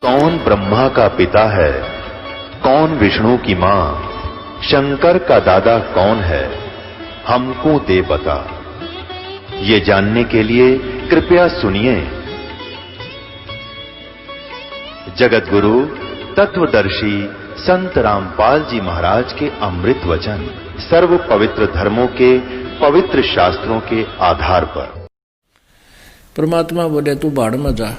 कौन ब्रह्मा का पिता है, कौन विष्णु की मां, शंकर का दादा कौन है, हमको दे बता। ये जानने के लिए कृपया सुनिए। जगत गुरु तत्वदर्शी संत रामपाल जी महाराज के अमृत वचन सर्व पवित्र धर्मों के पवित्र शास्त्रों के आधार पर। परमात्मा बोले तू भाड़ में जा,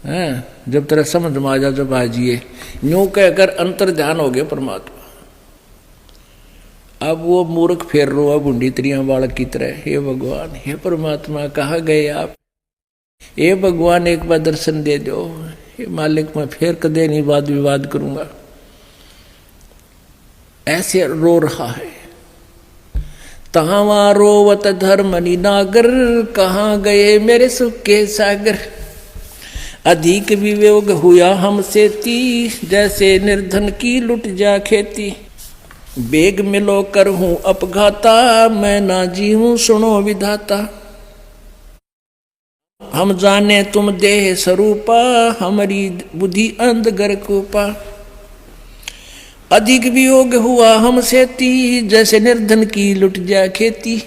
है जब तेरा समझ में आ जा, जब आ जिए यूं कहकर अंतर ध्यान हो गया परमात्मा। अब वो मूर्ख फेर रो अब बूंदी त्रियां बालक की तरह, हे भगवान हे परमात्मा कहाँ गए आप, हे भगवान एक बार दर्शन दे दो, हे मालिक मैं फिर कदे नहीं वाद विवाद करूंगा। ऐसे रो रहा है। तहावा रोवत धर्मनि नागर, कहाँ गए मेरे सुख के सागर। अधिक वियोग हुआ हमसे ती, जैसे निर्धन की लुट जा खेती। बेग मिलो कर हूं अपघाता, मैं ना जीऊं सुनो विधाता। हम जाने तुम देह स्वरूपा, हमारी बुद्धि अंध गर्कूपा। अधिक वियोग हुआ हमसे ती, जैसे निर्धन की लुट जा खेती।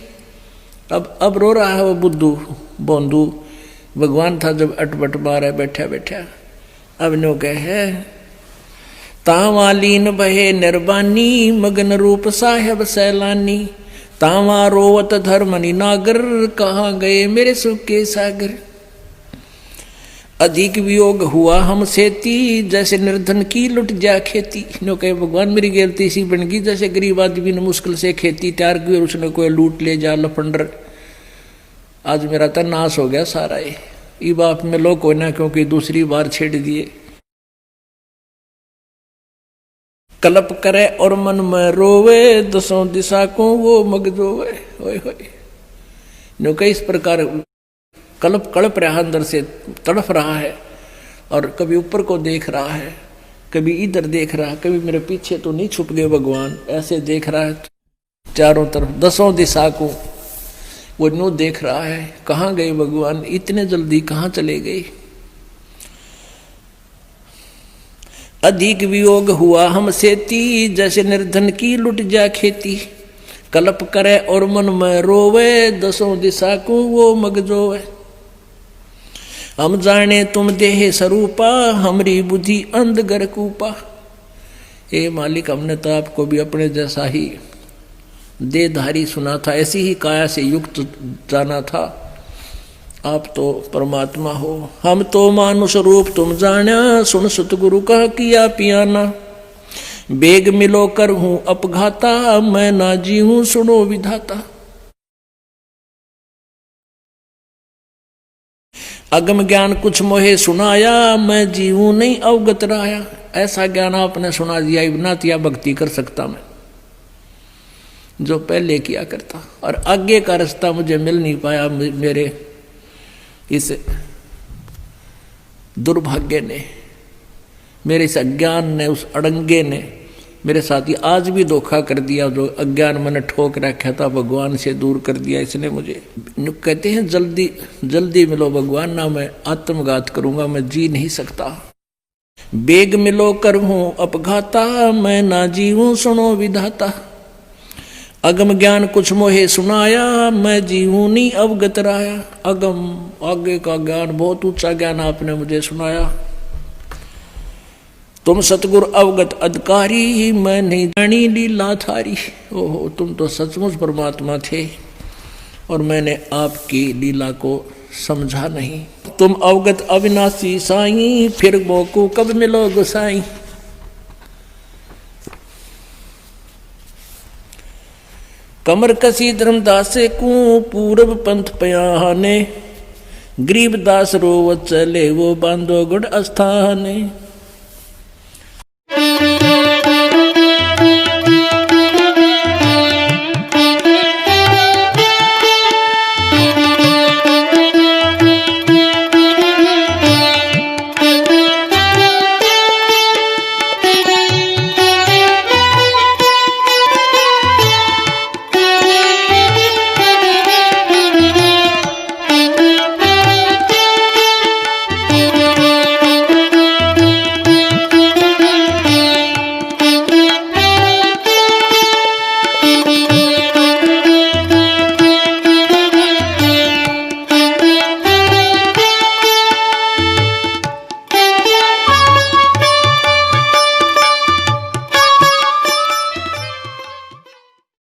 अब रो रहा है वो बुद्धू बोंदू। भगवान था जब अटपट मारा बैठा बैठा। अब नो कहे तावा लीन बहे निर्वाणी, मगन रूप साहेब सैलानी। तावा रोवत धर्मनि नागर, कहाँ गए मेरे सुख के सागर। अधिक वियोग हुआ हमसे ती, जैसे निर्धन की लुट जा खेती। नो कहे भगवान मेरी गलती सी बन गई, जैसे गरीब आदमी ने मुश्किल से खेती तैयार की और उसने कोई लूट ले जा लफंडर। आज मेरा तो नाश हो गया सारा। ये बाप में लो कोई ना, क्योंकि दूसरी बार छेड़ दिए। कल्प करे और मन में रोवे, दसों दिशा को वो मगजोवे। होय होय नो कई इस प्रकार कल्प रहा, अंदर से तड़फ रहा है और कभी ऊपर को देख रहा है, कभी इधर देख रहा है, कभी मेरे पीछे तो नहीं छुप गए भगवान, ऐसे देख रहा है चारों तरफ दसों दिशा को वो नो देख रहा है। कहाँ गए भगवान, इतने जल्दी कहाँ चले गए। अधिक वियोग हुआ हमसे ती, जैसे निर्धन की लुट जा खेती। कल्प करे और मन में रोवे, दसों दिशा को वो मगजोवे। हम जाने तुम देह स्वरूपा, हमारी बुद्धि अंध गर्कूपा। हे मालिक हमने तो आपको भी अपने जैसा ही देहधारी सुना था, ऐसी ही काया से युक्त जाना था। आप तो परमात्मा हो, हम तो मानुष रूप तुम जाना। सुन सतगुरु का किया पियाना। बेग मिलो कर हूं अपघाता, मैं ना जीऊं सुनो विधाता। अगम ज्ञान कुछ मोहे सुनाया, मैं जीऊं नहीं अवगत राया। ऐसा ज्ञान आपने सुना दिया, ना तिया भक्ति कर सकता मैं जो पहले किया करता। और आगे का रास्ता मुझे मिल नहीं पाया। मेरे इस दुर्भाग्य ने, मेरे इस अज्ञान ने, उस अड़ंगे ने मेरे साथ ही आज भी धोखा कर दिया। जो अज्ञान मैंने ठोक रखा था, भगवान से दूर कर दिया इसने मुझे। कहते हैं जल्दी जल्दी मिलो भगवान, ना मैं आत्मघात करूंगा, मैं जी नहीं सकता। बेग मिलो कर हूं अपघाता, मैं ना जीऊं सुनो विधाता। अगम ज्ञान कुछ मोहे सुनाया, मैं जीऊं नहीं अवगत राया। अगम आगे का ज्ञान, बहुत ऊंचा ज्ञान आपने मुझे सुनाया। तुम सतगुरु अवगत अधिकारी, मैं नहीं जानी लीला थारी। ओहो तुम तो सचमुच परमात्मा थे और मैंने आपकी लीला को समझा नहीं। तुम अवगत अविनाशी साईं, फिर मोको कब मिलो गोसाई। कमर कसी धर्मदास को पूरब पंथ पयाने। गरीब दास रोवत चले वो बांधो गुड़ अस्थाने।